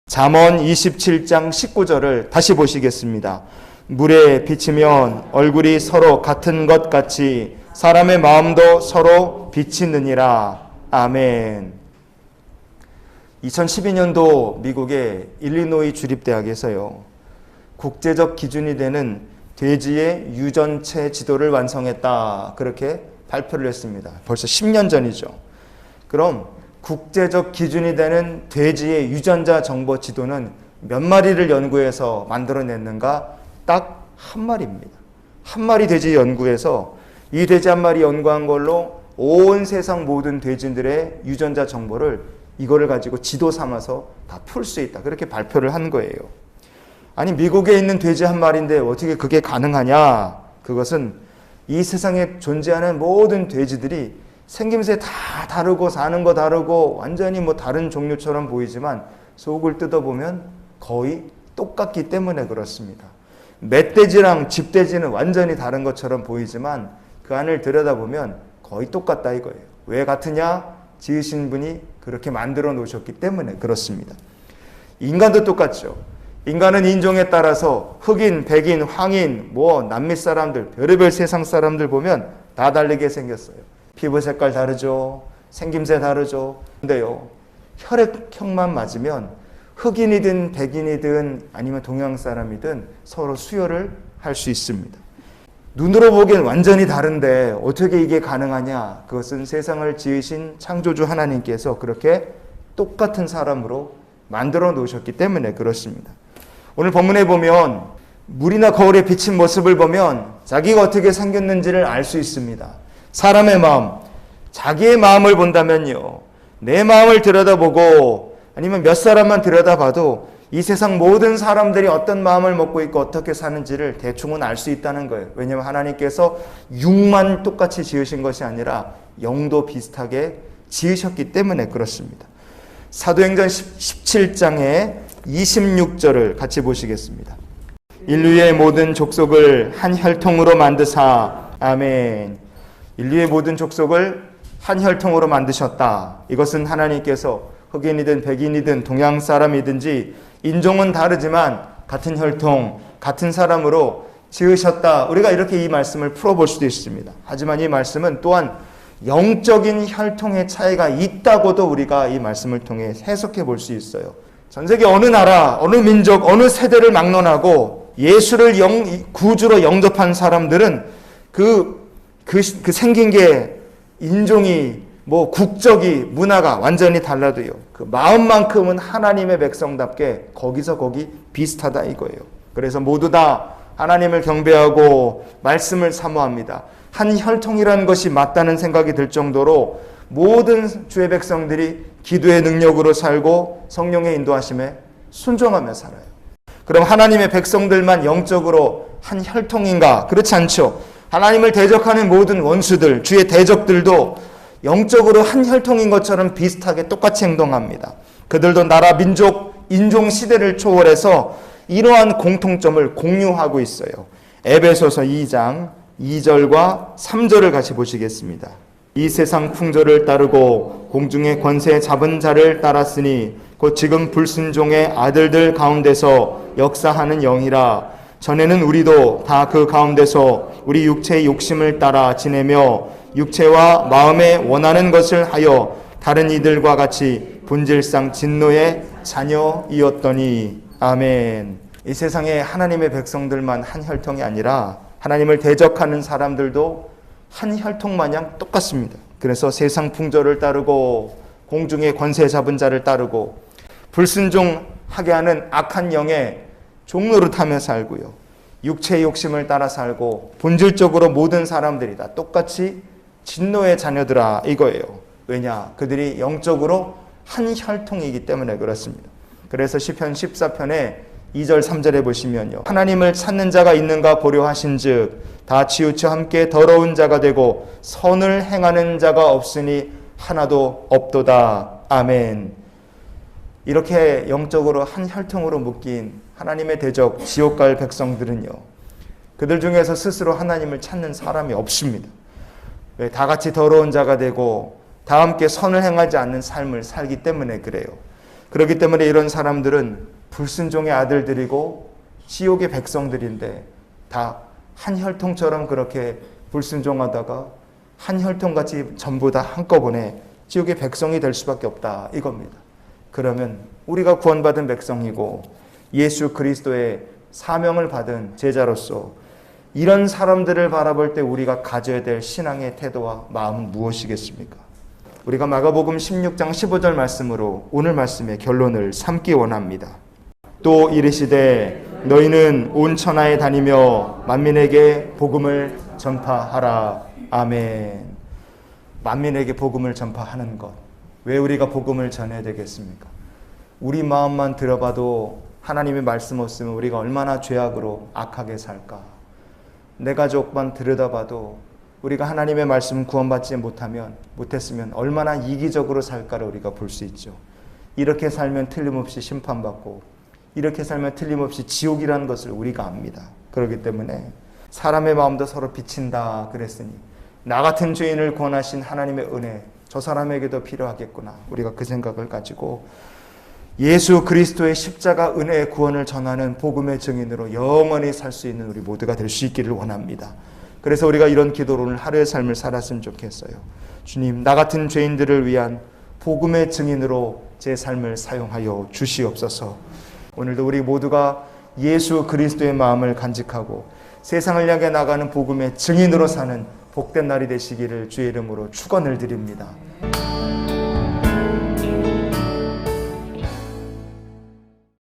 잠언 27장 19절을 다시 보시겠습니다. 물에 비치면 얼굴이 서로 같은 것 같이 사람의 마음도 서로 비치느니라. 아멘. 2012년도 미국의 일리노이 주립대학에서요, 국제적 기준이 되는 돼지의 유전체 지도를 완성했다, 그렇게 발표를 했습니다. 벌써 10년 전이죠. 그럼 국제적 기준이 되는 돼지의 유전자 정보 지도는 몇 마리를 연구해서 만들어냈는가? 딱 한 마리입니다. 한 마리 돼지 연구해서 이 돼지 한 마리 연구한 걸로 온 세상 모든 돼지들의 유전자 정보를 이거를 가지고 지도 삼아서 다 풀 수 있다, 그렇게 발표를 한 거예요. 아니, 미국에 있는 돼지 한 마리인데 어떻게 그게 가능하냐? 그것은 이 세상에 존재하는 모든 돼지들이 생김새 다 다르고 사는 거 다르고 완전히 다른 종류처럼 보이지만 속을 뜯어보면 거의 똑같기 때문에 그렇습니다. 멧돼지랑 집돼지는 완전히 다른 것처럼 보이지만 그 안을 들여다보면 거의 똑같다 이거예요. 왜 같으냐? 지으신 분이 그렇게 만들어 놓으셨기 때문에 그렇습니다. 인간도 똑같죠. 인간은 인종에 따라서 흑인, 백인, 황인, 남미 사람들, 별의별 세상 사람들 보면 다 다르게 생겼어요. 피부 색깔 다르죠. 생김새 다르죠. 근데요, 혈액형만 맞으면 흑인이든 백인이든 아니면 동양 사람이든 서로 수혈을 할 수 있습니다. 눈으로 보기엔 완전히 다른데 어떻게 이게 가능하냐? 그것은 세상을 지으신 창조주 하나님께서 그렇게 똑같은 사람으로 만들어 놓으셨기 때문에 그렇습니다. 오늘 본문에 보면 물이나 거울에 비친 모습을 보면 자기가 어떻게 생겼는지를 알 수 있습니다. 사람의 마음, 자기의 마음을 본다면요, 내 마음을 들여다보고 아니면 몇 사람만 들여다봐도 이 세상 모든 사람들이 어떤 마음을 먹고 있고 어떻게 사는지를 대충은 알 수 있다는 거예요. 왜냐하면 하나님께서 육만 똑같이 지으신 것이 아니라 영도 비슷하게 지으셨기 때문에 그렇습니다. 사도행전 17장의 26절을 같이 보시겠습니다. 인류의 모든 족속을 한 혈통으로 만드사. 아멘. 인류의 모든 족속을 한 혈통으로 만드셨다. 이것은 하나님께서 흑인이든 백인이든 동양 사람이든지 인종은 다르지만 같은 혈통, 같은 사람으로 지으셨다. 우리가 이렇게 이 말씀을 풀어볼 수도 있습니다. 하지만 이 말씀은 또한 영적인 혈통의 차이가 있다고도 우리가 이 말씀을 통해 해석해 볼 수 있어요. 전 세계 어느 나라, 어느 민족, 어느 세대를 막론하고 예수를 구주로 영접한 사람들은 그 생긴 게 인종이 국적이 문화가 완전히 달라도요, 그 마음만큼은 하나님의 백성답게 거기서 거기 비슷하다 이거예요. 그래서 모두 다 하나님을 경배하고 말씀을 사모합니다. 한 혈통이라는 것이 맞다는 생각이 들 정도로 모든 주의 백성들이 기도의 능력으로 살고 성령의 인도하심에 순종하며 살아요. 그럼 하나님의 백성들만 영적으로 한 혈통인가? 그렇지 않죠. 하나님을 대적하는 모든 원수들, 주의 대적들도 영적으로 한 혈통인 것처럼 비슷하게 똑같이 행동합니다. 그들도 나라, 민족, 인종, 시대를 초월해서 이러한 공통점을 공유하고 있어요. 에베소서 2장 2절과 3절을 같이 보시겠습니다. 이 세상 풍조를 따르고 공중의 권세 잡은 자를 따랐으니 곧 지금 불순종의 아들들 가운데서 역사하는 영이라. 전에는 우리도 다 그 가운데서 우리 육체의 욕심을 따라 지내며 육체와 마음에 원하는 것을 하여 다른 이들과 같이 본질상 진노의 자녀이었더니. 아멘. 이 세상에 하나님의 백성들만 한 혈통이 아니라 하나님을 대적하는 사람들도 한 혈통 마냥 똑같습니다. 그래서 세상 풍조를 따르고 공중의 권세 잡은 자를 따르고 불순종하게 하는 악한 영의 종노릇하며 살고요, 육체의 욕심을 따라 살고 본질적으로 모든 사람들이 다 똑같이 진노의 자녀들아 이거예요. 왜냐? 그들이 영적으로 한 혈통이기 때문에 그렇습니다. 그래서 시편 14편에 2절 3절에 보시면요, 하나님을 찾는 자가 있는가 보려 하신즉 다 치우쳐 함께 더러운 자가 되고 선을 행하는 자가 없으니 하나도 없도다. 아멘. 이렇게 영적으로 한 혈통으로 묶인 하나님의 대적 지옥 갈 백성들은요, 그들 중에서 스스로 하나님을 찾는 사람이 없습니다. 왜? 다 같이 더러운 자가 되고 다 함께 선을 행하지 않는 삶을 살기 때문에 그래요. 그렇기 때문에 이런 사람들은 불순종의 아들들이고 지옥의 백성들인데 다 한 혈통처럼 그렇게 불순종하다가 한 혈통같이 전부 다 한꺼번에 지옥의 백성이 될 수밖에 없다 이겁니다. 그러면 우리가 구원받은 백성이고 예수 그리스도의 사명을 받은 제자로서 이런 사람들을 바라볼 때 우리가 가져야 될 신앙의 태도와 마음은 무엇이겠습니까? 우리가 마가복음 16장 15절 말씀으로 오늘 말씀의 결론을 삼기 원합니다. 또 이르시되 너희는 온 천하에 다니며 만민에게 복음을 전파하라. 아멘. 만민에게 복음을 전파하는 것. 왜 우리가 복음을 전해야 되겠습니까? 우리 마음만 들어봐도 하나님의 말씀 없으면 우리가 얼마나 죄악으로 악하게 살까? 내 가족만 들여다봐도 우리가 하나님의 말씀 구원받지 못했으면 얼마나 이기적으로 살까를 우리가 볼 수 있죠. 이렇게 살면 틀림없이 심판받고 이렇게 살면 틀림없이 지옥이라는 것을 우리가 압니다. 그렇기 때문에 사람의 마음도 서로 비친다 그랬으니 나 같은 죄인을 구원하신 하나님의 은혜 저 사람에게도 필요하겠구나. 우리가 그 생각을 가지고 예수 그리스도의 십자가 은혜의 구원을 전하는 복음의 증인으로 영원히 살 수 있는 우리 모두가 될 수 있기를 원합니다. 그래서 우리가 이런 기도로 오늘 하루의 삶을 살았으면 좋겠어요. 주님, 나 같은 죄인들을 위한 복음의 증인으로 제 삶을 사용하여 주시옵소서. 오늘도 우리 모두가 예수 그리스도의 마음을 간직하고 세상을 향해 나가는 복음의 증인으로 사는 복된 날이 되시기를 주의 이름으로 축원을 드립니다.